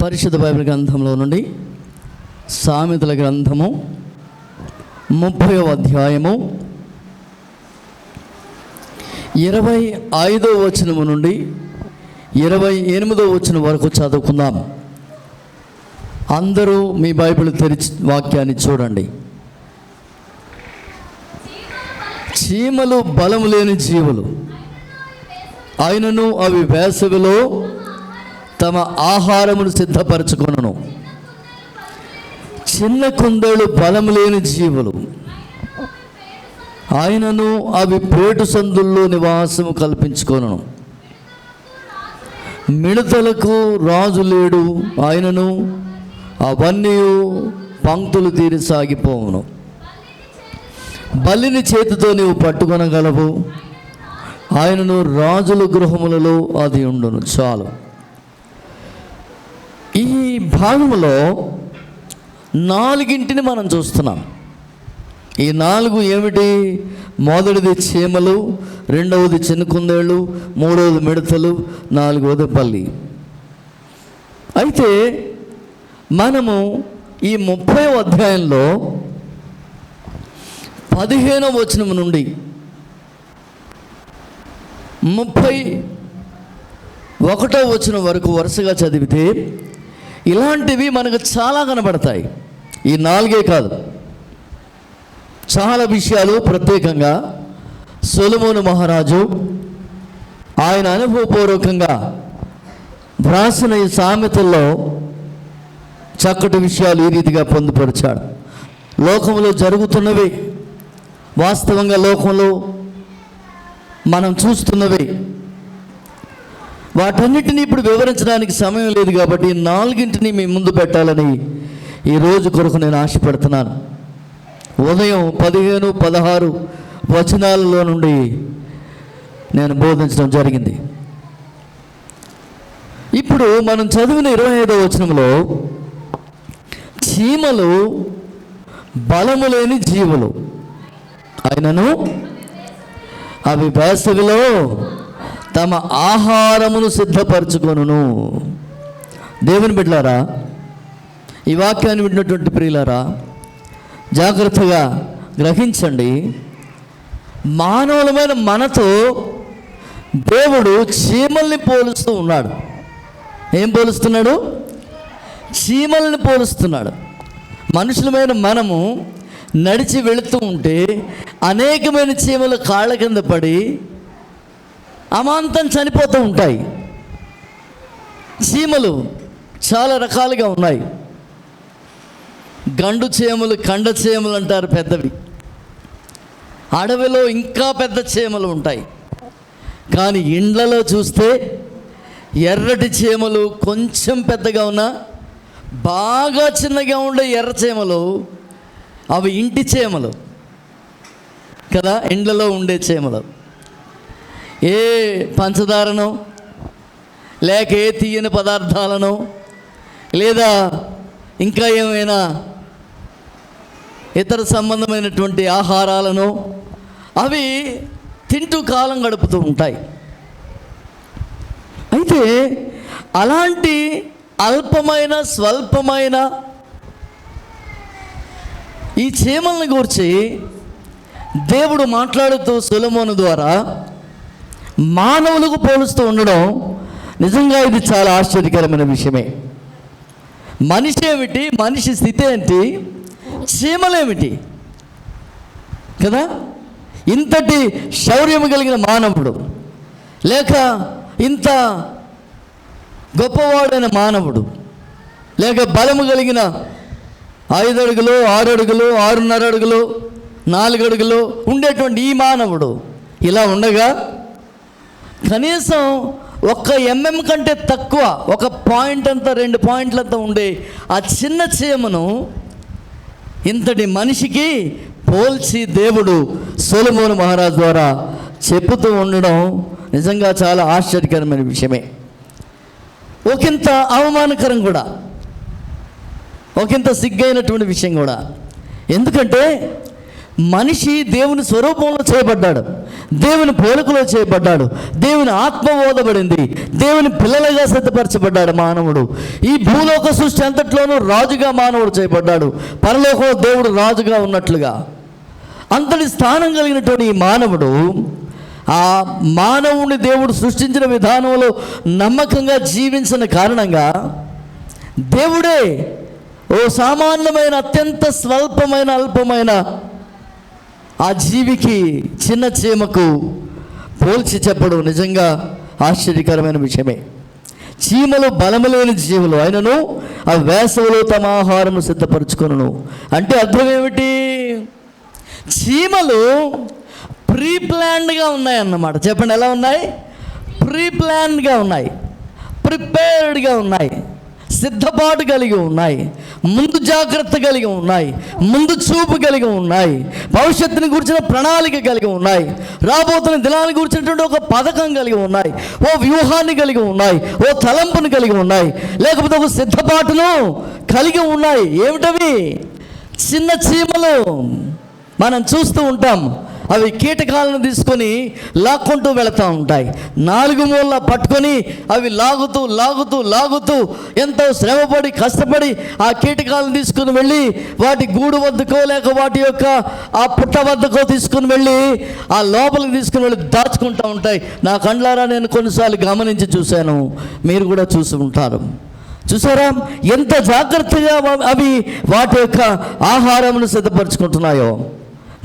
పరిశుద్ధ బైబిల్ గ్రంథంలో నుండి సామెతల గ్రంథము 30వ అధ్యాయము 25వ వచనము నుండి 28వ వచనం వరకు చదువుకుందాం. అందరూ మీ బైబిల్ తెరిచి వాక్యాన్ని చూడండి. చీమలు బలము లేని జీవులు, అయినను అవి వేసవిలో తమ ఆహారమును సిద్ధపరచుకొనును. చిన్న కుందేలు బలము లేని జీవులు, ఆయనను అవి పేటు సందుల్లో నివాసము కల్పించుకొనును. మిడతలకు రాజు లేడు, ఆయనను అవన్నీ పంక్తులు తీరి సాగిపోవును. బలిని చేతితో నీవు పట్టుకొనగలవు, ఆయనను రాజుల గృహములలో అది ఉండును. చాలు. ఈ భాగంలో 4 మనం చూస్తున్నాం. ఈ 4 ఏమిటి? మొదటిది చీమలు, రెండవది చిన్న కుందేళ్ళు, మూడవది మిడతలు, 4వది బల్లి. అయితే మనము ఈ 30వ అధ్యాయంలో 15వ వచనం నుండి 31వ వచనం వరకు వరుసగా చదివితే ఇలాంటివి మనకు చాలా కనబడతాయి. ఈ 4 కాదు, చాలా విషయాలు. ప్రత్యేకంగా సొలొమోను మహారాజు ఆయన అనుభవపూర్వకంగా వ్రాసిన ఈ సామెతల్లో చక్కటి విషయాలు ఈ రీతిగా పొందుపరిచాడు. లోకంలో జరుగుతున్నవి, వాస్తవంగా లోకంలో మనం చూస్తున్నవి, వాటన్నిటినీ ఇప్పుడు వివరించడానికి సమయం లేదు కాబట్టి 4 మీ ముందు పెట్టాలని ఈరోజు కొరకు నేను ఆశపడుతున్నాను. ఉదయం 15, 16 వచనాలలో నుండి నేను బోధించడం జరిగింది. ఇప్పుడు మనం చదివిన 25వ వచనంలో చీమలు బలము లేని జీవులు, అయినను అవి వేసవిలో తమ ఆహారమును సిద్ధపరచుకొనును. దేవుని బిడ్డలారా, ఈ వాక్యాన్ని విన్నటువంటి ప్రియులారా, జాగ్రత్తగా గ్రహించండి. మానవులమైన మనతో దేవుడు చీమల్ని పోలుస్తూ ఉన్నాడు. ఏం పోలుస్తున్నాడు? చీమల్ని పోలుస్తున్నాడు. మనుషులమైన మనము నడిచి వెళుతూ ఉంటే అనేకమైన చీమలు కాళ్ళ కింద పడి అమాంతం చనిపోతూ ఉంటాయి. చీమలు చాలా రకాలుగా ఉన్నాయి. గండు చీమలు, కండ చీమలు అంటారు పెద్దవి. అడవిలో ఇంకా పెద్ద చీమలు ఉంటాయి. కానీ ఇండ్లలో చూస్తే ఎర్రటి చీమలు, కొంచెం పెద్దగా ఉన్న బాగా చిన్నగా ఉండే ఎర్ర చీమలు, అవి ఇంటి చీమలు కదా, ఇండ్లలో ఉండే చీమలు. ఏ పంచదారనో లేక ఏ తీయని పదార్థాలను లేదా ఇంకా ఏమైనా ఇతర సంబంధమైనటువంటి ఆహారాలను అవి తింటూ కాలం గడుపుతూ ఉంటాయి. అయితే అలాంటి అల్పమైన స్వల్పమైన ఈ చీమలను గురించి దేవుడు మాట్లాడుతూ సొలొమోను ద్వారా మానవులకు పోలుస్తూ ఉండడం నిజంగా ఇది చాలా ఆశ్చర్యకరమైన విషయమే. మనిషి ఏమిటి, మనిషి స్థితి ఏంటి, చీమలేమిటి కదా? ఇంతటి శౌర్యము కలిగిన మానవుడు, లేక ఇంత గొప్పవాడైన మానవుడు, లేక బలము కలిగిన 5 అడుగులు, 6 అడుగులు, 6.5 అడుగులు, 4 అడుగులు ఉండేటువంటి ఈ మానవుడు ఇలా ఉండగా కనీసం 1 mm కంటే తక్కువ, 1 పాయింట్ అంతా 2 పాయింట్లంతా ఉండే ఆ చిన్న చీమను ఇంతటి మనిషికి పోల్చి దేవుడు సొలొమోను మహారాజు ద్వారా చెప్పుతూ ఉండడం నిజంగా చాలా ఆశ్చర్యకరమైన విషయమే. ఒకంత అవమానకరం కూడా, ఒకంత సిగ్గైనటువంటి విషయం కూడా. ఎందుకంటే మనిషి దేవుని స్వరూపంలో చేయబడ్డాడు, దేవుని పోలికలో చేయబడ్డాడు, దేవుని ఆత్మ ఓదబడింది, దేవుని పిల్లలుగా సిద్ధపరచబడ్డాడు మానవుడు. ఈ భూలోక సృష్టి అంతట్లోనూ రాజుగా మానవుడు చేయబడ్డాడు, పరలోకంలో దేవుడు రాజుగా ఉన్నట్లుగా. అంతటి స్థానం కలిగినటువంటి ఈ మానవుడు, ఆ మానవుని దేవుడు సృష్టించిన విధానంలో నమ్మకంగా జీవించిన కారణంగా దేవుడే ఓ సామాన్యమైన అత్యంత స్వల్పమైన అల్పమైన ఆ జీవికి, చిన్న చీమకు పోల్చి చెప్పడం నిజంగా ఆశ్చర్యకరమైన విషయమే. చీమలు బలము లేని జీవులు అయినను ఆ వేసవిలో తమ ఆహారం సిద్ధపరచుకొనును అంటే అర్థం ఏమిటి? చీమలు ప్రీ ప్లాన్డ్గా ఉన్నాయి అన్నమాట. చెప్పండి, ఎలా ఉన్నాయి? ప్రీ ప్లాన్డ్గా ఉన్నాయి, ప్రిపేర్డ్గా ఉన్నాయి, సిద్ధపాటు కలిగి ఉన్నాయి, ముందు జాగ్రత్త కలిగి ఉన్నాయి, ముందు చూపు కలిగి ఉన్నాయి, భవిష్యత్తుని గురించిన ప్రణాళిక కలిగి ఉన్నాయి, రాబోతున్న దినాన్ని గురించినటువంటి ఒక పథకం కలిగి ఉన్నాయి, ఓ వ్యూహాన్ని కలిగి ఉన్నాయి, ఓ తలంపుని కలిగి ఉన్నాయి, లేకపోతే ఒక సిద్ధపాటును కలిగి ఉన్నాయి. ఏమిటవి? చిన్న చీమలు. మనం చూస్తూ ఉంటాం, అవి కీటకాలను తీసుకొని లాక్కుంటూ వెళుతూ ఉంటాయి. 4 మూలలా పట్టుకొని అవి లాగుతూ లాగుతూ లాగుతూ ఎంతో శ్రమపడి కష్టపడి ఆ కీటకాలను తీసుకుని వెళ్ళి వాటి గూడు వద్దకో లేక వాటి యొక్క ఆ పుట్ట వద్దకో తీసుకుని వెళ్ళి ఆ లోపలికి తీసుకుని వెళ్ళి దాచుకుంటూ ఉంటాయి. నా కండ్లారా నేను కొన్నిసార్లు గమనించి చూశాను, మీరు కూడా చూసి ఉంటారు. చూసారా ఎంత జాగ్రత్తగా అవి వాటి యొక్క ఆహారమును సిద్ధపరచుకుంటున్నాయో.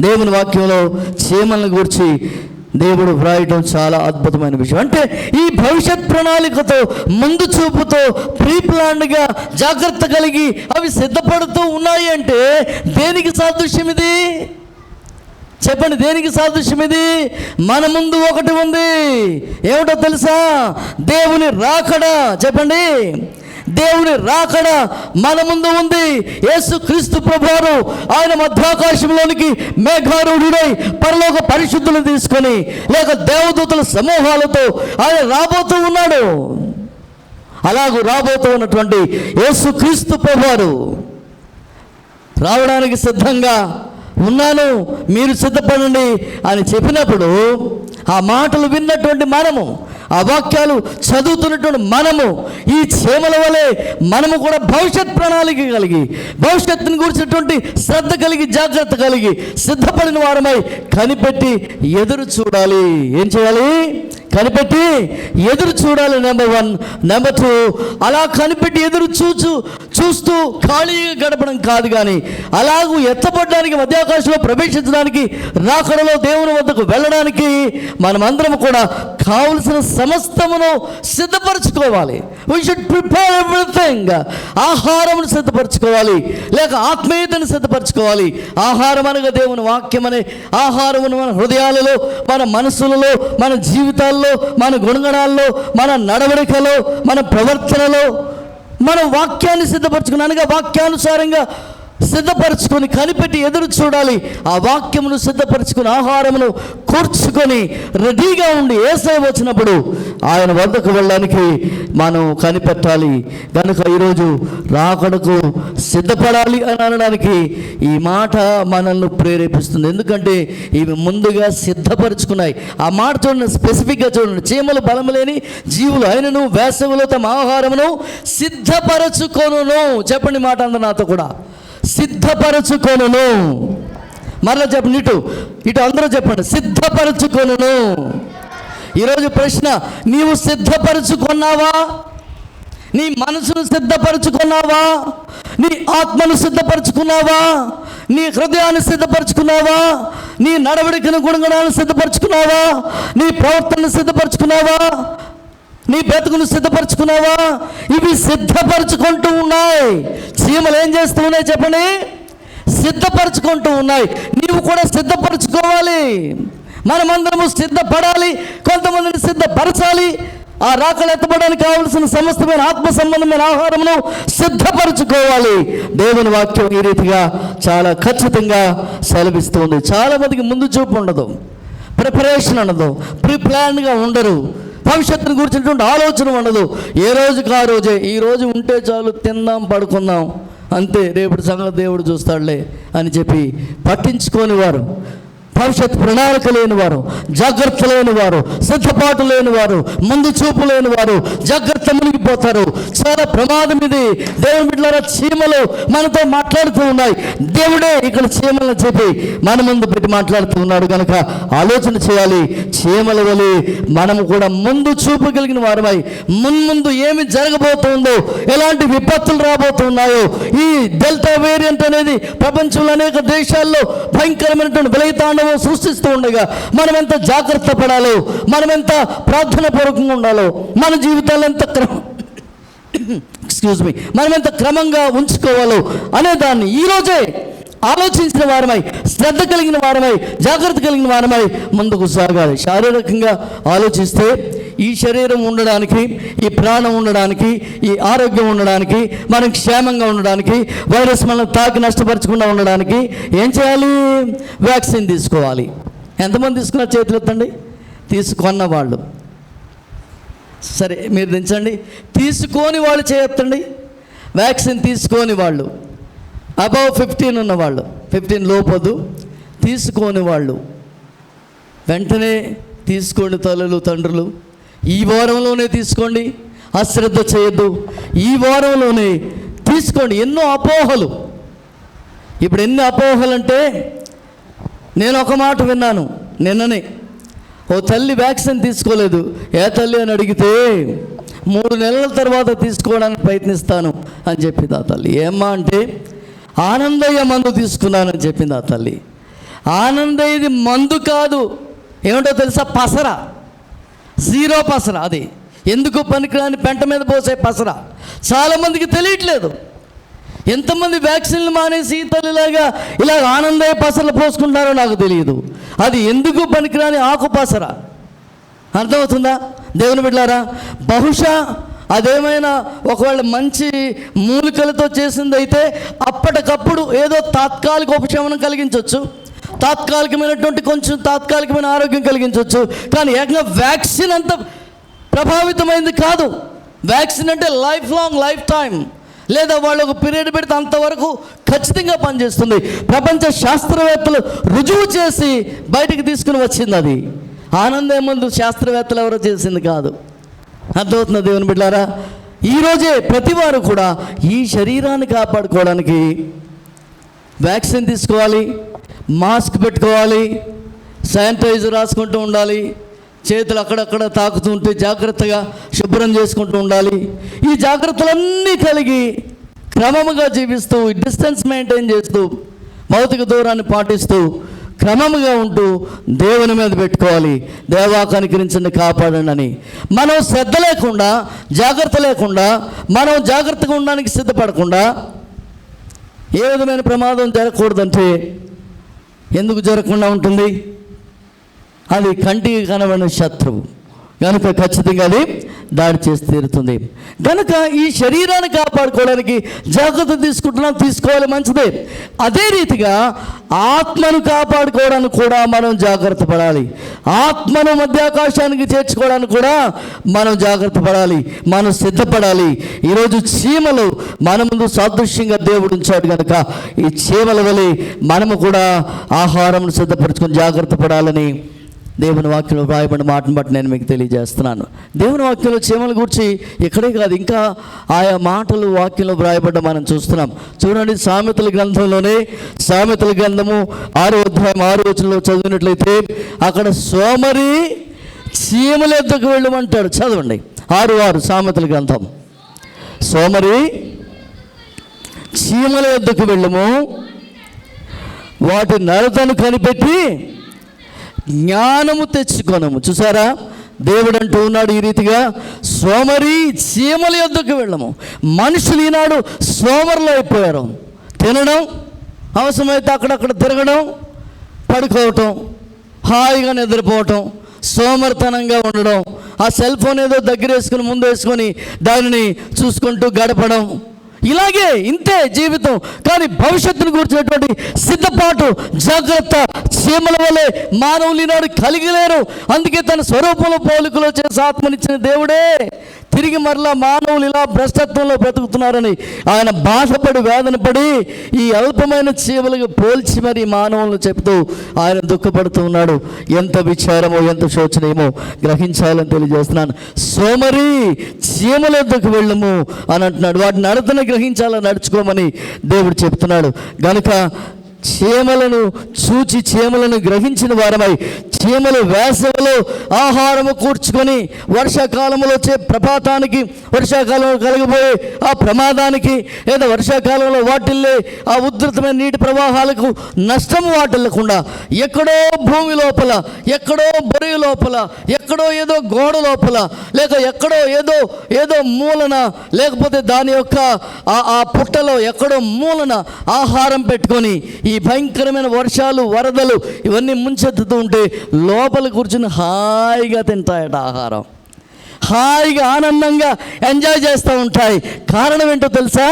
దేవుని వాక్యంలో చీమలను గురించి దేవుడు వ్రాయడం చాలా అద్భుతమైన విషయం. అంటే ఈ భవిష్యత్ ప్రణాళికతో, ముందు చూపుతో, ప్రీ ప్లాన్డ్గా జాగ్రత్త కలిగి అవి సిద్ధపడుతూ ఉన్నాయి. అంటే దేనికి సాదృశ్యం ఇది? చెప్పండి, దేనికి సాదృశ్యం ఇది? మన ముందు ఒకటి ఉంది. ఏమిటో తెలుసా? దేవుని రాకడ. చెప్పండి, దేవుని రాకడ మన ముందు ఉంది. యేసు క్రీస్తు ప్రభువారు ఆయన మధ్యాకాశంలోనికి మేఘారూఢుడై పరలోక పరిశుద్ధులను తీసుకొని లేక దేవదూతల సమూహాలతో ఆయన రాబోతూ ఉన్నాడు. అలాగూ రాబోతూ ఉన్నటువంటి యేసు క్రీస్తు ప్రభువారు రావడానికి సిద్ధంగా ఉన్నాను, మీరు సిద్ధపడండి అని చెప్పినప్పుడు ఆ మాటలు విన్నటువంటి మనము, ఆ వాక్యాలు చదువుతున్నటువంటి మనము ఈ చీమల వలె మనము కూడా భవిష్యత్ ప్రణాళిక కలిగి, భవిష్యత్తుని గురించినటువంటి శ్రద్ధ కలిగి, జాగ్రత్త కలిగి సిద్ధపడిన వారమై కనిపెట్టి ఎదురు చూడాలి. ఏం చేయాలి? కనిపెట్టి ఎదురు చూడాలి. నెంబర్ 1. నెంబర్ 2, అలా కనిపెట్టి ఎదురు చూస్తూ ఖాళీగా గడపడం కాదు, కానీ అలాగూ ఎత్తపడడానికి, మధ్యాకాశంలో ప్రవేశించడానికి, రాకడలో దేవుని వద్దకు వెళ్ళడానికి మనమందరం కూడా కావలసిన సమస్తమును సిద్ధపరచుకోవాలి. We should prepare everything. ఆహారమును సిద్ధపరచుకోవాలి, లేక ఆత్మీయతను సిద్ధపరచుకోవాలి. ఆహారం అనగా దేవుని వాక్యం అనే ఆహారమును మన హృదయాలలో, మన మనసులలో, మన జీవితాల్లో, మన గుణగణాల్లో, మన నడవడికలో, మన ప్రవర్తనలో మన వాక్యాన్ని సిద్ధపరచుకుని, అనగా వాక్యానుసారంగా సిద్ధపరచుకొని కనిపెట్టి ఎదురు చూడాలి. ఆ వాక్యమును సిద్ధపరచుకుని ఆహారమును కూర్చుకొని రెడీగా ఉండి యేసయ్య వచ్చినప్పుడు ఆయన వద్దకు వెళ్ళడానికి మనం కనిపెట్టాలి. కనుక ఈరోజు రాకడకు సిద్ధపడాలి అని అనడానికి ఈ మాట మనల్ని ప్రేరేపిస్తుంది. ఎందుకంటే ఇవి ముందుగా సిద్ధపరచుకున్నాయి. ఆ మాట చూడండి, స్పెసిఫిక్గా చూడండి. చీమలు బలము లేని జీవులు అయినను వేసవిలో తమ ఆహారమును సిద్ధపరచుకొనును. చెప్పండి మాట అందరూ నాతో కూడా, సిద్ధపరచుకొనును. మరలా చెప్పండి, ఇటు అందరూ చెప్పండి, సిద్ధపరచుకొనును. ఈరోజు ప్రశ్న, నీవు సిద్ధపరచుకున్నావా? నీ మనసును సిద్ధపరచుకున్నావా? నీ ఆత్మను సిద్ధపరచుకున్నావా? నీ హృదయాన్ని సిద్ధపరచుకున్నావా? నీ నడవడికను, గుణగణాలను సిద్ధపరచుకున్నావా? నీ ప్రవర్తనను సిద్ధపరచుకున్నావా? నీ బ్రతుకును సిద్ధపరచుకున్నావా? ఇవి సిద్ధపరచుకుంటూ ఉన్నాయి. చీమలు ఏం చేస్తూ ఉన్నాయి చెప్పండి? సిద్ధపరచుకుంటూ ఉన్నాయి. నీవు కూడా సిద్ధపరచుకోవాలి. మనమందరము సిద్ధపడాలి, కొంతమందిని సిద్ధపరచాలి. ఆ రాకడ ఎత్తబడడానికి కావలసిన సమస్తమైన ఆత్మ సంబంధమైన ఆహారమును సిద్ధపరచుకోవాలి. దేవుని వాక్యం ఈ రీతిగా చాలా ఖచ్చితంగా సెలవిస్తుంది. చాలా మందికి ముందు చూపు ఉండదు, ప్రిపరేషన్ ఉండదు, ప్రీ ప్లాన్గా ఉండరు, భవిష్యత్తును గురించినటువంటి ఆలోచన ఉండదు. ఏ రోజుకి ఆ రోజే, ఈ రోజు ఉంటే చాలు, తిందాం, పడుకుందాం, అంతే, రేపటి సంగతి దేవుడు చూస్తాడులే అని చెప్పి పట్టించుకోని వారు, భవిష్యత్ ప్రణాళిక లేని వారు, జాగ్రత్త లేని వారు, సిద్ధపాటు లేని వారు, ముందు చూపు లేని వారు జాగ్రత్త మునిగిపోతారు. చాలా ప్రమాదం ఇది. దేవుని బిడ్డలారా, చీమలు మనతో మాట్లాడుతూ ఉన్నాయి. దేవుడే ఇక్కడ చీమలను చెప్పి మన ముందు పెట్టి మాట్లాడుతూ ఉన్నాడు కనుక ఆలోచన చేయాలి. చీమల వలె మనము కూడా ముందు చూపు కలిగిన వారమై ముందు ఏమి జరగబోతుందో, ఎలాంటి విపత్తులు రాబోతున్నాయో, ఈ డెల్టా వేరియంట్ అనేది ప్రపంచంలో అనేక దేశాల్లో భయంకరమైనటువంటి విలయతాండవం సృష్టిస్తూ ఉండగా మనం ఎంత జాగ్రత్త పడాలో, మనం ఎంత ప్రార్థన పూర్వకంగా ఉండాలో, మన జీవితాలు ఎంత మనం ఎంత క్రమంగా ఉంచుకోవాలో అనే దాన్ని ఈరోజే ఆలోచించిన వారమై, శ్రద్ధ కలిగిన వారమై, జాగ్రత్త కలిగిన వారమై ముందుకు సాగాలి. శారీరకంగా ఆలోచిస్తే ఈ శరీరం ఉండడానికి, ఈ ప్రాణం ఉండడానికి, ఈ ఆరోగ్యం ఉండడానికి, మనం క్షేమంగా ఉండడానికి, వైరస్ మనం తాకి నష్టపరచకుండా ఉండడానికి ఏం చేయాలి? వ్యాక్సిన్ తీసుకోవాలి. ఎంతమంది తీసుకున్నారు? చేతులు ఎత్తండి. తీసుకున్న వాళ్ళు సరే మీరు దించండి. తీసుకోని వాళ్ళు చేయొత్తండి. వ్యాక్సిన్ తీసుకోని వాళ్ళు, అబౌవ్ 15 ఉన్నవాళ్ళు, 15 లోపొద్దు తీసుకోని వాళ్ళు వెంటనే తీసుకోండి. తల్లులు, తండ్రులు, ఈ వారంలోనే తీసుకోండి, అశ్రద్ధ చేయొద్దు. ఈ వారంలోనే తీసుకోండి. ఎన్నో అపోహలు, ఇప్పుడు ఎన్ని అపోహలు అంటే, నేను ఒక మాట విన్నాను నిన్ననే. ఓ తల్లి వ్యాక్సిన్ తీసుకోలేదు. ఏ తల్లి అని అడిగితే 3 నెలల తర్వాత తీసుకోవడానికి ప్రయత్నిస్తాను అని చెప్పింది ఆ తల్లి. ఏమ్మా అంటే, ఆనందయ్య మందు తీసుకున్నానని చెప్పింది ఆ తల్లి. ఆనందయ్యది మందు కాదు, ఏమిటో తెలుసా? పసర, 0 పసర. అది ఎందుకు పనికిరాని పెంట మీద పోసే పసర. చాలామందికి తెలియట్లేదు. ఎంతమంది వ్యాక్సిన్లు మానేసి తల్లిలాగా ఇలా ఆనందయ్య పసరలు పోసుకుంటారో నాకు తెలియదు. అది ఎందుకు పనికిరాని ఆకు పసర. అర్థమవుతుందా దేవుని బిడ్డలారా? బహుశా అదేమైనా ఒకవేళ మంచి మూలికలతో చేసింది అయితే అప్పటికప్పుడు ఏదో తాత్కాలిక ఉపశమనం కలిగించవచ్చు, తాత్కాలికమైనటువంటి కొంచెం తాత్కాలికమైన ఆరోగ్యం కలిగించవచ్చు. కానీ ఏకంగా వ్యాక్సిన్ అంత ప్రభావితమైంది కాదు. వ్యాక్సిన్ అంటే లైఫ్ లాంగ్, లైఫ్ టైం, లేదా వాళ్ళు ఒక పీరియడ్ పెడితే అంతవరకు ఖచ్చితంగా పనిచేస్తుంది. ప్రపంచ శాస్త్రవేత్తలు రుజువు చేసి బయటికి తీసుకుని వచ్చింది అది. ఆనందం ముందు శాస్త్రవేత్తలు ఎవరో చేసింది కాదు. అర్థమవుతుంది దేవుని బిడ్డలారా? ఈరోజే ప్రతివారు కూడా ఈ శరీరాన్ని కాపాడుకోవడానికి వ్యాక్సిన్ తీసుకోవాలి, మాస్క్ పెట్టుకోవాలి, శానిటైజర్ రాసుకుంటూ ఉండాలి, చేతులు అక్కడక్కడ తాకుతుంటే జాగ్రత్తగా శుభ్రం చేసుకుంటూ ఉండాలి. ఈ జాగ్రత్తలన్నీ కలిగి క్రమముగా జీవిస్తూ, డిస్టెన్స్ మెయింటైన్ చేస్తూ, భౌతిక దూరాన్ని పాటిస్తూ, క్రమముగా ఉంటూ దేవుని మీద పెట్టుకోవాలి. దేవా కనికరించండి, కాపాడండి అని. మనం శ్రద్ధ లేకుండా, జాగ్రత్త లేకుండా, మనం జాగ్రత్తగా ఉండడానికి సిద్ధపడకుండా ఏ విధమైన ప్రమాదం జరగకూడదంటే ఎందుకు జరగకుండా ఉంటుంది? అది కంటికి కనబడిన శత్రువు కనుక ఖచ్చితంగా అది దాడి చేసి తీరుతుంది. కనుక ఈ శరీరాన్ని కాపాడుకోవడానికి జాగ్రత్త తీసుకోవాలి, మంచిదే. అదే రీతిగా ఆత్మను కాపాడుకోవడానికి కూడా మనం జాగ్రత్త పడాలి. ఆత్మను మధ్యాకాశానికి చేర్చుకోవడానికి కూడా మనం జాగ్రత్త పడాలి, మనం సిద్ధపడాలి. ఈరోజు చీమలు మన ముందు సాదృశ్యంగా దేవుడు ఉంచాడు కనుక ఈ చీమల వలె మనము కూడా ఆహారం సిద్ధపరచుకొని జాగ్రత్త పడాలని దేవుని వాక్యంలో వ్రాయబడిన మాటను బట్టి నేను మీకు తెలియజేస్తున్నాను. దేవుని వాక్యంలో చీమల గురించి ఇక్కడే కాదు, ఇంకా ఆయా మాటలు వాక్యంలో వ్రాయబడ్డ మనం చూస్తున్నాం. చూడండి, సామెతల గ్రంథంలోనే, సామెతల గ్రంథము 6వ అధ్యాయం 6వ వచనంలో చదివినట్లయితే అక్కడ సోమరి చీమల యొద్దకు వెళ్ళమంటాడు. చదవండి 6:6 సామెతల గ్రంథం. సోమరి చీమల యొద్దకు వెళ్ళము, వాటి నడతను కనిపెట్టి జ్ఞానము తెచ్చుకొనము. చూసారా, దేవుడు అంటూ ఉన్నాడు ఈ రీతిగా, సోమరి చీమల యొద్దకు వెళ్ళము. మనుషులు ఈనాడు సోమరులు అయిపోయారు. తినడం, అవసరమైతే అక్కడక్కడ తిరగడం, పడుకోవటం, హాయిగా నిద్రపోవటం, సోమరితనంగా ఉండడం, ఆ సెల్ ఫోన్ ఏదో దగ్గర వేసుకుని ముందు వేసుకొని దానిని చూసుకుంటూ గడపడం, ఇలాగే ఇంతే జీవితం. కానీ భవిష్యత్తును గురించినటువంటి సిద్ధపాటు, జాగ్రత్త చీమల వలె మానవులు ఈనాడు కలిగి లేరు. అందుకే తన స్వరూపంలో పోలికలో చేసి ఆత్మనిచ్చిన దేవుడే తిరిగి మరలా మానవులు ఇలా భ్రష్టత్వంలో బ్రతుకుతున్నారని ఆయన బాధపడి వేదన పడి ఈ అల్పమైన చీమలకు పోల్చి మరి మానవులను చెప్తూ ఆయన దుఃఖపడుతూ ఉన్నాడు. ఎంత విచారమో ఎంత శోచనీయమో గ్రహించాలని తెలియజేస్తున్నాను. సోమరి చీమల వద్దకు వెళ్ళము అని అంటున్నాడు. వాటి నడతను గ్రహించాలని నడుచుకోమని దేవుడు చెప్తున్నాడు. గనుక చీమలను చూచి చీమలను గ్రహించిన వారమై చీమలు వేసవిలో ఆహారము కూర్చుకొని వర్షాకాలంలో వచ్చే ప్రపాతానికి, వర్షాకాలంలో కలగబోయే ఆ ప్రమాదానికి, లేదా వర్షాకాలంలో వాటిల్లే ఆ ఉధృతమైన నీటి ప్రవాహాలకు నష్టము వాటిల్లకుండా ఎక్కడో భూమి లోపల, ఎక్కడో బొరి లోపల, ఎక్కడో ఏదో గోడ లోపల, లేక ఎక్కడో ఏదో మూలన, లేకపోతే దాని యొక్క ఆ పుట్టలో ఎక్కడో మూలన ఆహారం పెట్టుకొని ఈ భయంకరమైన వర్షాలు, వరదలు ఇవన్నీ ముంచెత్తుతూ ఉంటే లోపల కూర్చుని హాయిగా తింటాయట ఆహారం. హాయిగా ఆనందంగా ఎంజాయ్ చేస్తూ ఉంటాయి. కారణం ఏంటో తెలుసా?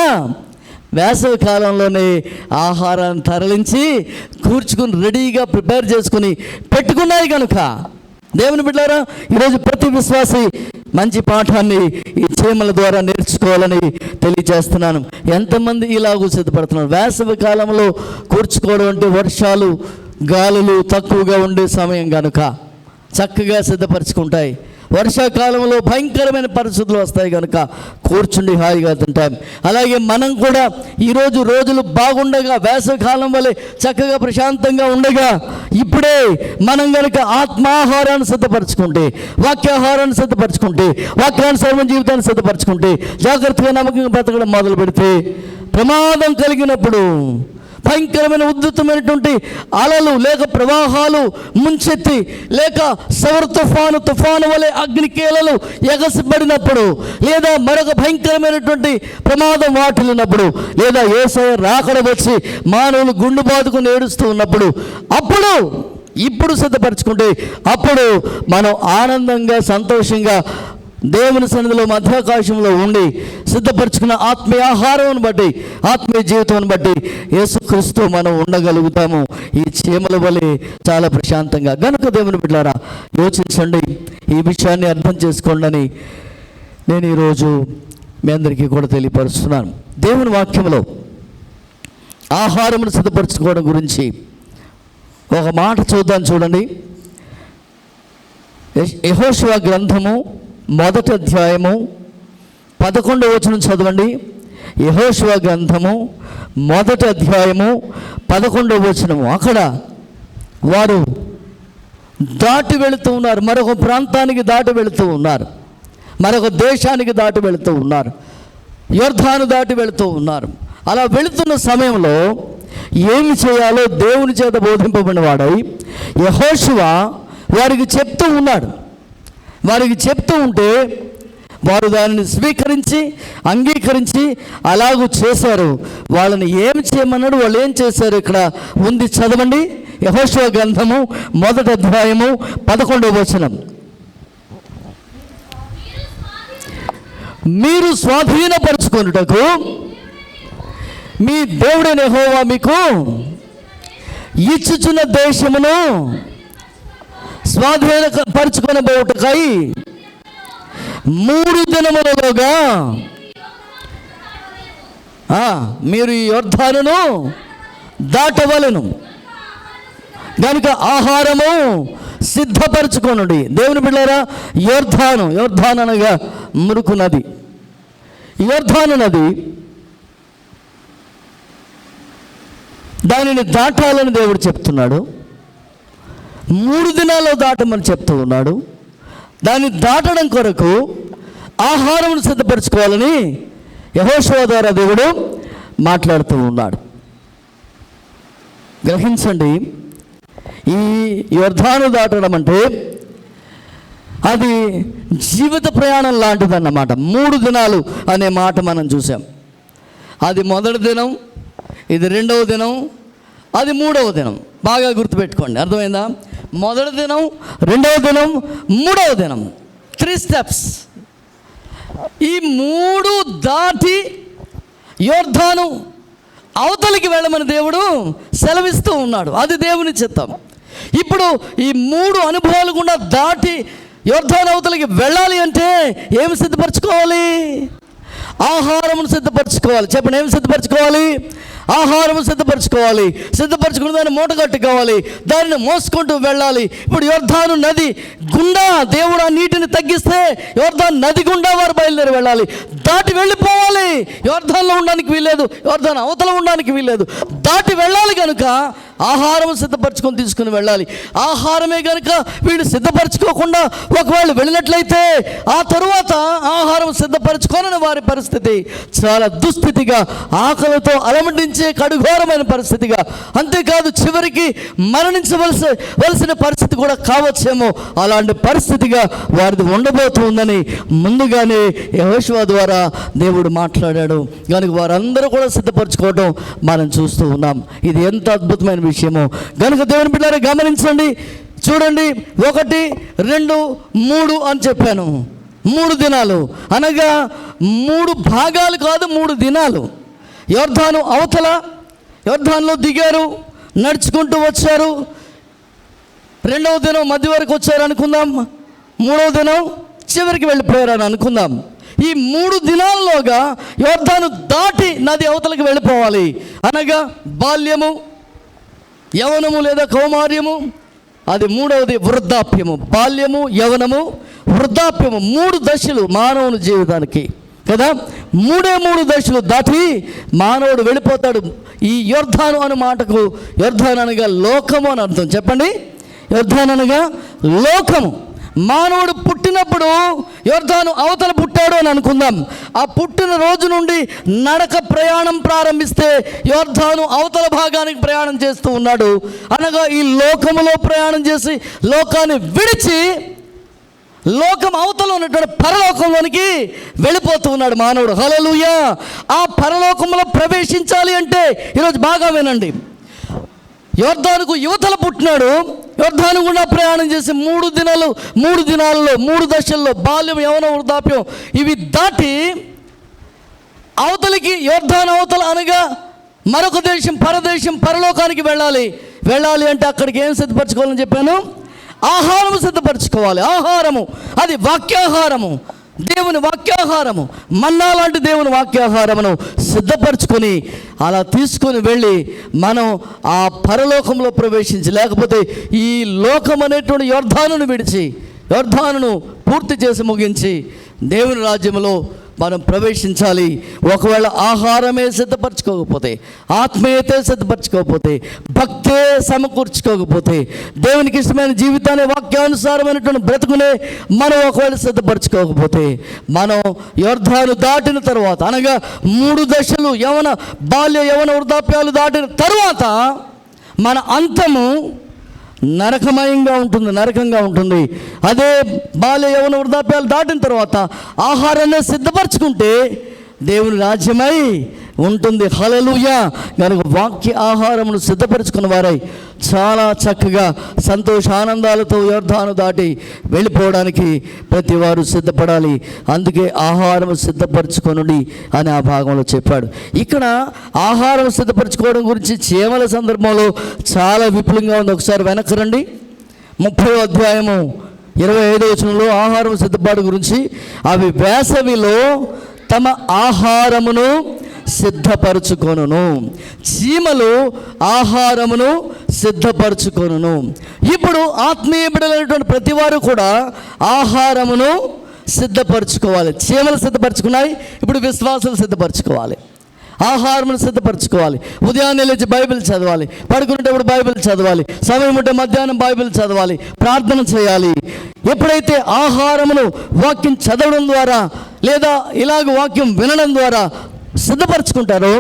వేసవి కాలంలోనే ఆహారాన్ని తరలించి కూర్చుకుని రెడీగా ప్రిపేర్ చేసుకుని పెట్టుకున్నాయి కనుక. దేవుని బిడ్డలారా, ఈరోజు ప్రతి విశ్వాసి మంచి పాఠాన్ని ఈ చీమల ద్వారా నేర్చుకోవాలని తెలియజేస్తున్నాను. ఎంతమంది ఇలాగూ సిద్ధపడుతున్నారు? వేసవి కాలంలో కూర్చుకోవడం అంటే వర్షాలు, గాలులు తక్కువగా ఉండే సమయం కనుక చక్కగా సిద్ధపరచుకుంటాయి. వర్షాకాలంలో భయంకరమైన పరిస్థితులు వస్తాయి కనుక కూర్చుండి హాయిగా తింటాం. అలాగే మనం కూడా ఈరోజు రోజులు బాగుండగా, వేసవికాలం వల్ల చక్కగా ప్రశాంతంగా ఉండగా, ఇప్పుడే మనం కనుక ఆత్మాహారాన్ని సిద్ధపరచుకుంటే, వాక్యాహారాన్ని సిద్ధపరచుకుంటే, వాక్యానుసారమైన జీవితాన్ని సిద్ధపరచుకుంటే, జాగ్రత్తగా నమ్మకంగా బ్రతకడం మొదలు పెడితే ప్రమాదం కలిగినప్పుడు, భయంకరమైన ఉద్ధృతమైనటువంటి అలలు లేక ప్రవాహాలు ముంచెత్తి, లేక సౌర తుఫాను వలె అగ్నికేలలు ఎగసిపడినప్పుడు, లేదా మరొక భయంకరమైనటువంటి ప్రమాదం వాటిల్లినప్పుడు, లేదా యేసయ్య రాకడ వచ్చి మానవులు గుండు బాదుకుని ఏడుస్తూ ఉన్నప్పుడు, ఇప్పుడు సిద్ధపరచుకుంటే అప్పుడు మనం ఆనందంగా, సంతోషంగా దేవుని సన్నిధిలో మధ్యాకాశంలో ఉండి సిద్ధపరచుకున్న ఆత్మీయ ఆహారం బట్టి, ఆత్మీయ జీవితం బట్టి యేసుక్రీస్తు మనం ఉండగలుగుతాము ఈ చీమల వలె చాలా ప్రశాంతంగా. గనుక దేవుని బిడ్డలారా, యోచించండి, ఈ విషయాన్ని అర్థం చేసుకోండి నేను ఈరోజు మీ అందరికీ కూడా తెలియపరుస్తున్నాను. దేవుని వాక్యంలో ఆహారమును సిద్ధపరచుకోవడం గురించి ఒక మాట చూద్దాం. చూడండి, యెహోషువ గ్రంథము 1వ అధ్యాయము 11వ వచనం చదవండి. యెహోషువ గ్రంథము 1వ అధ్యాయము 11వ వచనము. అక్కడ వారు దాటి వెళుతూ ఉన్నారు, మరొక ప్రాంతానికి దాటి వెళుతూ ఉన్నారు, మరొక దేశానికి దాటి వెళుతూ ఉన్నారు, యొర్దాను దాటి వెళుతూ ఉన్నారు. అలా వెళుతున్న సమయంలో ఏమి చేయాలో దేవుని చేత బోధింపబడిన వాడై యెహోషువ వారికి చెప్తూ ఉన్నాడు. వారికి చెప్తూ ఉంటే వారు దానిని స్వీకరించి, అంగీకరించి అలాగూ చేశారు. వాళ్ళని ఏం చేయమన్నాడు, వాళ్ళు ఏం చేశారు ఇక్కడ ఉంది, చదవండి. యెహోషువ గ్రంథము 1వ అధ్యాయము 11వ వచనం. మీరు స్వాధీనపరచుకొనుటకు మీ దేవుడైన యెహోవా మీకు ఇచ్చుచున్న దేశమును స్వాధీనపరచుకొనబోవుటకై 3 దినములలోగా మీరు ఈ యొర్దానును దాటవలెను, కనుక ఆహారము సిద్ధపరచుకొనుడి. దేవుని బిడ్డలారా, యొర్దాను అనగా మురుకు నది. యొర్దాను నది, దానిని దాటాలని దేవుడు చెప్తున్నాడు. 3 దినాల్లో దాటమని చెప్తూ ఉన్నాడు. దాన్ని దాటడం కొరకు ఆహారం సిద్ధపరచుకోవాలని యెహోషువ ద్వారా దేవుడు మాట్లాడుతూ ఉన్నాడు. గ్రహించండి, ఈ యొర్దాను దాటడం అంటే అది జీవిత ప్రయాణం లాంటిదన్నమాట. 3 దినాలు అనే మాట మనం చూసాం. అది మొదటి దినం, ఇది 2వ దినం, అది 3వ దినం. బాగా గుర్తుపెట్టుకోండి, అర్థమైందా? మొదటి దినం, 2వ దినం, 3వ దినం, 3 స్టెప్స్. ఈ 3 దాటి యొర్దాను అవతలికి వెళ్ళమని దేవుడు సెలవిస్తూ ఉన్నాడు. అది దేవుని చిత్తం. ఇప్పుడు ఈ 3 అనుభవాలు గుండా దాటి యొర్దాను అవతలకి వెళ్ళాలి అంటే ఏమి సిద్ధపరచుకోవాలి? ఆహారమును సిద్ధపరచుకోవాలి. చెప్పండి, ఏమి సిద్ధపరచుకోవాలి? ఆహారము సిద్ధపరచుకోవాలి. సిద్ధపరచుకుని దాన్ని మూట కట్టుకోవాలి, దానిని మోసుకుంటూ వెళ్ళాలి. ఇప్పుడు యొర్దాను నది గుండా దేవుడు ఆ నీటిని తగ్గిస్తే యొర్దాను నది గుండా వారు బయలుదేరి వెళ్ళాలి, దాటి వెళ్ళిపోవాలి. యొర్దాన్లో ఉండడానికి వీల్లేదు, యొర్దాను అవతల ఉండడానికి వీల్లేదు, దాటి వెళ్ళాలి. కనుక ఆహారం సిద్ధపరచుకొని తీసుకుని వెళ్ళాలి. ఆహారమే కనుక వీళ్ళు సిద్ధపరచుకోకుండా ఒకవేళ వెళ్ళినట్లయితే ఆ తరువాత ఆహారం సిద్ధపరచుకోనని వారి పరిస్థితి చాలా దుస్థితిగా, ఆకలితో అలమటించే కడుఘోరమైన పరిస్థితిగా, అంతేకాదు చివరికి మరణించవలసిన పరిస్థితి కూడా కావచ్చేమో, అలాంటి పరిస్థితిగా వారిది ఉండబోతుందని ముందుగానే యెహోషువ ద్వారా దేవుడు మాట్లాడాడు. కనుక వారందరూ కూడా సిద్ధపరచుకోవడం మనం చూస్తూ ఉన్నాం. ఇది ఎంత అద్భుతమైన విషయమో కనుక దేవుని బిడ్డలారా గమనించండి. చూడండి, 1, 2, 3 అని చెప్పాను. 3 దినాలు అనగా 3 భాగాలు కాదు, 3 దినాలు. యొర్దాను అవతల, యొర్దానులో దిగారు, నడుచుకుంటూ వచ్చారు. 2వ దినం మధ్య వరకు వచ్చారు అనుకుందాం, 3వ దినం చివరికి వెళ్ళిపోయారని అనుకుందాం. ఈ 3 దినాల్లోగా యొర్దాను దాటి నది అవతలకి వెళ్ళిపోవాలి. అనగా బాల్యము, యవనము లేదా కౌమార్యము, అది 3వది వృద్ధాప్యము. బాల్యము, యవనము, వృద్ధాప్యము 3 దశలు మానవుని జీవితానికి కదా. 3 దశలు దాటి మానవుడు వెళ్ళిపోతాడు. ఈ యొర్దాను అనే మాటకు యొర్దాను అనగా లోకము అని అర్థం. చెప్పండి, యొర్దాను అనగా లోకము. మానవుడు పుట్టినప్పుడు యొర్దాను అవతల పుట్టాడు అని అనుకుందాం. ఆ పుట్టిన రోజు నుండి నడక ప్రయాణం ప్రారంభిస్తే యొర్దాను అవతల భాగానికి ప్రయాణం చేస్తూ ఉన్నాడు. అనగా ఈ లోకములో ప్రయాణం చేసి లోకాన్ని విడిచి లోకం అవతల ఉన్నటువంటి పరలోకంలోనికి వెళ్ళిపోతూ ఉన్నాడు మానవుడు. హల్లెలూయా! ఆ పరలోకంలో ప్రవేశించాలి అంటే ఈరోజు బాగా వినండి, యొర్దానుకు యువతల పుట్టినాడు. యొర్దాను గుండా ప్రయాణం చేసి 3 దినాలలో 3 దశల్లో బాల్యం, యవనం, వృద్ధాప్యం ఇవి దాటి అవతలికి యొర్దాను అవతల అనగా మరొక దేశం, పరదేశం, పరలోకానికి వెళ్ళాలి అంటే అక్కడికి ఏం సిద్ధపరచుకోవాలని చెప్పాను? ఆహారము సిద్ధపరచుకోవాలి. ఆహారము అది వాక్యాహారము, దేవుని వాక్యాహారము, మన్నా లాంటి దేవుని వాక్యాహారమును సిద్ధపరచుకొని అలా తీసుకొని వెళ్ళి మనం ఆ పరలోకంలో ప్రవేశించి, లేకపోతే ఈ లోకం అనేటువంటి యొర్దానును విడిచి, యొర్దానును పూర్తి చేసి ముగించి దేవుని రాజ్యంలో మనం ప్రవేశించాలి. ఒకవేళ ఆహారమే సిద్ధపరచుకోకపోతే, ఆత్మీయతే సిద్ధపరచుకోకపోతే, భక్తే సమకూర్చుకోకపోతే, దేవునికి ఇష్టమైన జీవితాన్ని వాక్యానుసారమైనటువంటి బ్రతుకునే మనం ఒకవేళ సిద్ధపరచుకోకపోతే, మనం యొర్దాను దాటిన తర్వాత అనగా 3 దశలు బాల్య యవన వృద్ధాప్యాలు దాటిన తర్వాత మన అంతము నరకంగా ఉంటుంది. అదే బాల్య యవన వృద్ధాప్యాలు దాటిన తర్వాత ఆహారాన్ని సిద్ధపరచుకుంటే దేవుని రాజ్యమై ఉంటుంది. హల్లెలూయా! కనుక వాక్య ఆహారమును సిద్ధపరచుకున్న వారై చాలా చక్కగా సంతోషానందాలతో యొర్దాను దాటి వెళ్ళిపోవడానికి ప్రతి వారు సిద్ధపడాలి. అందుకే ఆహారం సిద్ధపరచుకొనుడి అని ఆ భాగంలో చెప్పాడు. ఇక్కడ ఆహారం సిద్ధపరచుకోవడం గురించి చీమల సందర్భంలో చాలా విపులంగా ఉంది. ఒకసారి వెనక్కి రండి. 30వ అధ్యాయము 25వ వచనంలో ఆహారం సిద్ధపాటు గురించి, అవి వేసవిలో తమ ఆహారమును సిద్ధపరచుకొనును, చీమలు ఆహారమును సిద్ధపరచుకొనును. ఇప్పుడు ఆత్మీయ బిడ్డలైనటువంటి ప్రతి వారు కూడా ఆహారమును సిద్ధపరచుకోవాలి. చీమలు సిద్ధపరచుకున్నాయి, ఇప్పుడు విశ్వాసాలు సిద్ధపరచుకోవాలి. ఆహారమును సిద్ధపరచుకోవాలి. ఉదయాన్నే లేచి బైబిల్ చదవాలి, పడుకునేటప్పుడు బైబిల్ చదవాలి, సమయం ఉంటే మధ్యాహ్నం బైబిల్ చదవాలి, ప్రార్థన చేయాలి. ఎప్పుడైతే ఆహారమును వాక్యం చదవడం ద్వారా లేదా ఇలాగ వాక్యం వినడం ద్వారా సిద్ధపరచుకుంటారో,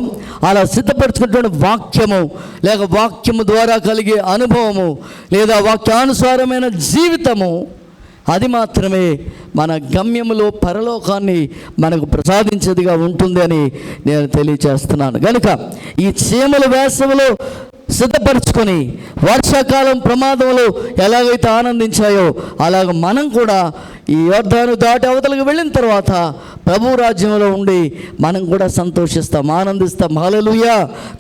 అలా సిద్ధపరచుకుంటున్న వాక్యము లేక వాక్యము ద్వారా కలిగే అనుభవము లేదా వాక్యానుసారమైన జీవితము, అది మాత్రమే మన గమ్యములో పరలోకాన్ని మనకు ప్రసాదించేదిగా ఉంటుంది అని నేను తెలియచేస్తున్నాను. కనుక ఈ చీమల వేసవిలో సిద్ధపరచుకొని వర్షాకాలం ప్రమాదంలో ఎలాగైతే ఆనందించాయో అలాగ మనం కూడా ఈ యొర్దాను దాటి అవతలకు వెళ్ళిన తర్వాత ప్రభు రాజ్యంలో ఉండి మనం కూడా సంతోషిస్తాం, ఆనందిస్తాం. హల్లెలూయా!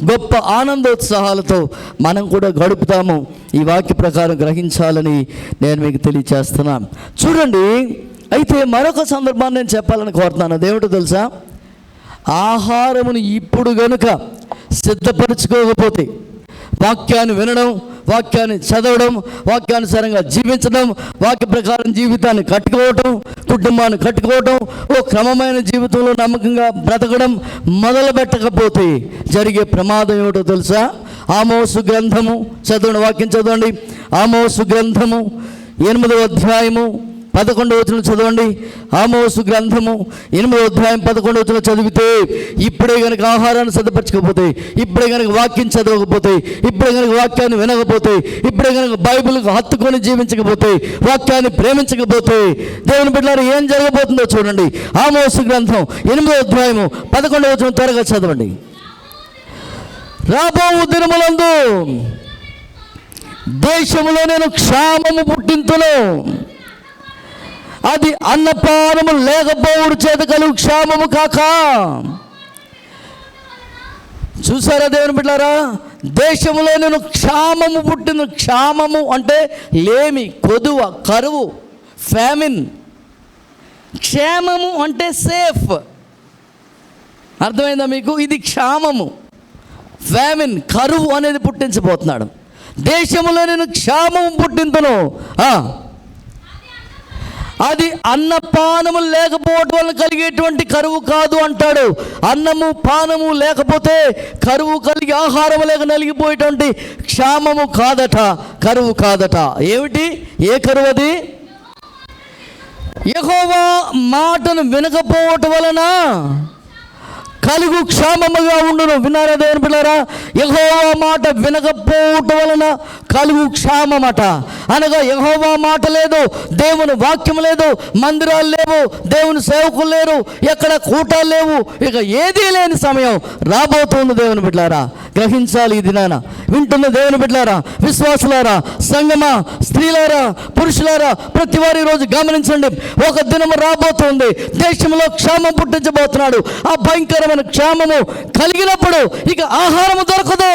గొప్ప ఆనందోత్సాహాలతో మనం కూడా గడుపుతాము. ఈ వాక్య ప్రకారం గ్రహించాలని నేను మీకు తెలియచేస్తున్నాను. చూడండి, అయితే మరొక సందర్భాన్ని నేను చెప్పాలని కోరుతున్నాను. అదేమిటో తెలుసా? ఆహారమును ఇప్పుడు గనుక సిద్ధపరచుకోకపోతే, వాక్యాన్ని వినడం, వాక్యాన్ని చదవడం, వాక్యానుసారంగా జీవించడం, వాక్య ప్రకారం జీవితాన్ని కట్టుకోవటం, కుటుంబాన్ని కట్టుకోవటం, ఓ క్రమమైన జీవితంలో నమ్మకంగా బ్రతకడం మొదలు పెట్టకపోతే జరిగే ప్రమాదం ఏమిటో తెలుసా? ఆమోసు గ్రంథము చదవండి, వాక్యం చదవండి. ఆమోసు గ్రంథము 8వ అధ్యాయము 11వ వచనం చదవండి. ఆమోసు గ్రంథము 8వ అధ్యాయం 11వ వచనం చదివితే, ఇప్పుడే కనుక ఆహారాన్ని సిద్ధపరచకపోతే, ఇప్పుడే కనుక వాక్యం చదవకపోతే, ఇప్పుడే కనుక వాక్యాన్ని వినకపోతే, ఇప్పుడే కనుక బైబిల్కు హత్తుకొని జీవించకపోతే, వాక్యాన్ని ప్రేమించకపోతే, దేవుని బిడ్డలారా ఏం జరగబోతుందో చూడండి. ఆమోసు గ్రంథం 8వ అధ్యాయము 11వ వచనం త్వరగా చదవండి. రాబో దినములందు దేశములో నేను క్షామము పుట్టింతును, అది అన్నపానము లేకపోవుడు చేత కలుగు క్షామము కాక. చూసారా దేవుని బిడ్డలారా? దేశంలో నేను క్షామము పుట్టిన. క్షామము అంటే లేమి, కొదువ, కరువు, ఫ్యామిన్. క్షేమము అంటే సేఫ్. అర్థమైందా మీకు? ఇది క్షామము, ఫ్యామిన్, కరువు అనేది పుట్టించబోతున్నాడు. దేశంలో నేను క్షామము పుట్టింతును, అది అన్నపానము లేకపోవడం వల్ల కలిగేటువంటి కరువు కాదు అంటాడు. అన్నము పానము లేకపోతే కరువు కలిగి, ఆహారం లేక నలిగిపోయేటువంటి క్షామము కాదట, కరువు కాదట. ఏమిటి? ఏ కరువు అది? యెహోవా మాటను వినకపోవటం వలన కలుగు క్షామముగా ఉండును. విన్నారా దేవుని పిల్లరా? యెహోవా మాట వినకపోవటం వలన కలుగు క్షామమట. అనగా యెహోవా మాట లేదు, దేవుని వాక్యం లేదు, మందిరాలు లేవు, దేవుని సేవకులు లేరు, ఎక్కడ కూటాలు లేవు, ఇక ఏదీ లేని సమయం రాబోతుంది. దేవుని బిడ్డలారా గ్రహించాలి. ఇది నాన్న వింటున్న దేవుని బిడ్డలారా, విశ్వాసులారా, సంగమా, స్త్రీలారా, పురుషులారా, ప్రతి వారి రోజు గమనించండి. ఒక దినము రాబోతుంది, దేశంలో క్షామం పుట్టించబోతున్నాడు. ఆ భయంకరమైన క్షామము కలిగినప్పుడు ఇక ఆహారము దొరకదు,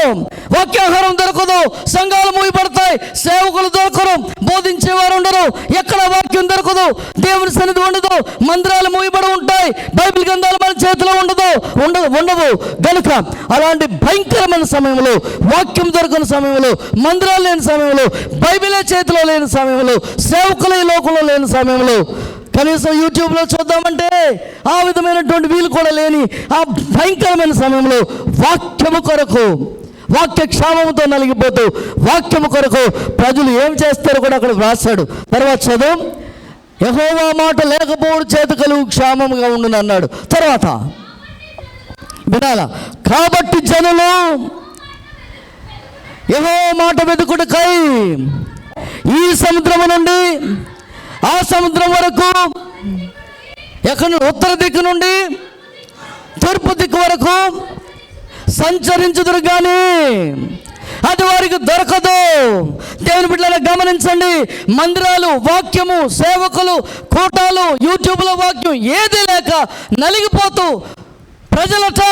వాక్యాహారం దొరకదు, సంఘాలు మూయబడతాయి, సేవకులు దొరకరు, బోధించేవారు ఉండరు, ఎక్కడ వాక్యం దొరకదు, దేవుని సన్నిధి ఉండదు, మందిరాలు మూయబడి ఉంటాయి, బైబిల్ గ్రంథాలు మన చేతిలో ఉండవు గనుక అలాంటి భయంకరమైన సమయంలో, వాక్యం దొరకని సమయంలో, మందిరాలు లేని సమయంలో, బైబిలే చేతిలో లేని సమయంలో, సేవకులు ఈ లోకంలో లేని సమయంలో, కనీసం యూట్యూబ్లో చూద్దామంటే ఆ విధమైనటువంటి వీలు కూడా లేని ఆ భయంకరమైన సమయంలో వాక్యము కొరకు, వాక్య క్షామముతో నలిగిపోతూ వాక్యము కొరకు ప్రజలు ఏం చేస్తారో కూడా అక్కడ వ్రాస్తాడు. తర్వాత చదువు, యెహోవా మాట లేకపోవడం చేత కలుగు క్షామముగా ఉండును అన్నాడు. తర్వాత వినాలా? కాబట్టి జనులు యెహోవా మాట వెతుకుటకై ఈ సముద్రము నుండి ఆ సముద్రం వరకు, ఎక్కడ ఉత్తర దిక్కు నుండి తూర్పు దిక్కు వరకు సంచరించుదురు కానీ అది వారికి దొరకదు. దేవుని బిడ్డలారా గమనించండి. మందిరాలు, వాక్యము, సేవకులు, కూటాలు, యూట్యూబ్లో వాక్యం ఏది లేక నలిగిపోతూ ప్రజలట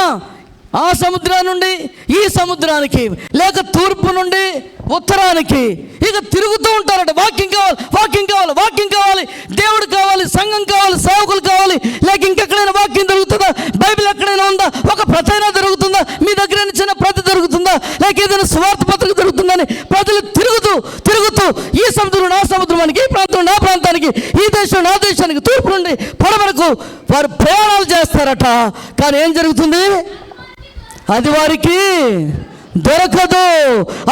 ఆ సముద్రం నుండి ఈ సముద్రానికి, లేక తూర్పు నుండి ఉత్తరానికి ఇక తిరుగుతూ ఉంటారట. వాక్యం కావాలి, వాక్యం కావాలి, వాక్యం కావాలి, దేవుడు కావాలి, సంఘం కావాలి, సేవకులు కావాలి, లేక ఇంకెక్కడైనా వాక్యం దొరుకుతుందా, బైబిల్ ఎక్కడైనా ఉందా, ఒక ప్రతైనా దొరుకుతుందా, మీ దగ్గర చిన్న ప్రతి దొరుకుతుందా, లేక ఏదైనా స్వార్థ పత్రిక దొరుకుతుందని ప్రజలు తిరుగుతూ ఈ సముద్రం నా సముద్రానికి, ఈ ప్రాంతం నా ప్రాంతానికి, ఈ దేశం నా దేశానికి, తూర్పు నుండి పడమరకు వారు ప్రయాణాలు చేస్తారట. కానీ ఏం జరుగుతుంది? అది వారికి దొరకదు.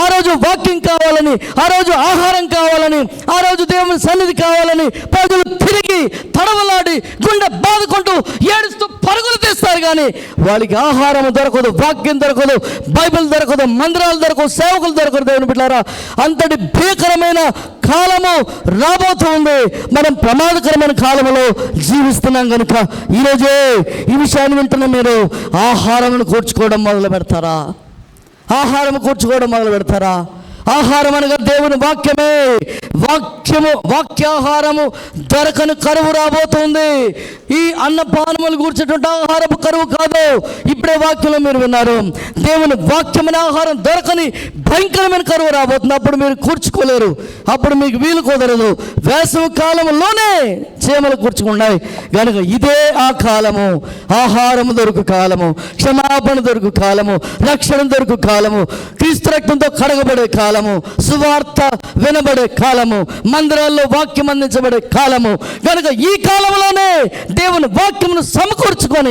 ఆ రోజు వాక్యం కావాలని, ఆ రోజు ఆహారం కావాలని, ఆ రోజు దేవుని సన్నిధి కావాలని ప్రజలు తిరిగి తడవలాడి గుండె బాదుకుంటూ ఏడుస్తూ పరుగులు తీస్తారు. కానీ వాళ్ళకి ఆహారం దొరకదు, వాక్యం దొరకదు, బైబిల్ దొరకదు, మందిరాలు దొరకదు, సేవకులు దొరకదు. దేవుని బిడ్డలారా అంతటి భీకరమైన కాలము రాబోతుంది. మనం ప్రమాదకరమైన కాలంలో జీవిస్తున్నాం కనుక ఈరోజే ఈ విషయాన్ని వింటున్న మీరు ఆహారమును కూర్చుకోవడం మొదలు పెడతారా? ఆహారం కూర్చుకోవడం మొదలు పెడతారా? ఆహారం అనగా దేవుని వాక్యమే. వాక్యాహారము దొరకని కరువు రాబోతుంది. ఈ అన్నపానములు కూర్చేటువంటి ఆహారపు కరువు కాదు. ఇప్పుడే వాక్యంలో మీరు విన్నారు, దేవుని వాక్యమైన ఆహారం దొరకని భయంకరమైన కరువు రాబోతుంది. అప్పుడు మీరు కూర్చుకోలేరు, అప్పుడు మీకు వీలు కుదరదు. వేసవి కాలంలోనే చీమలు కూర్చుకున్నాయి కనుక ఇదే ఆ కాలము, ఆహారము దొరుకు కాలము, క్షమాపణ దొరుకు కాలము, రక్షణ దొరుకు కాలము, క్రీస్తు రక్తంతో కడగబడే కాలము, సువార్త వినబడే కాలము, మందిరాల్లో వాక్యం అందించబడే కాలము. కనుక ఈ కాలంలోనే దేవుని వాక్యమును సమకూర్చుకొని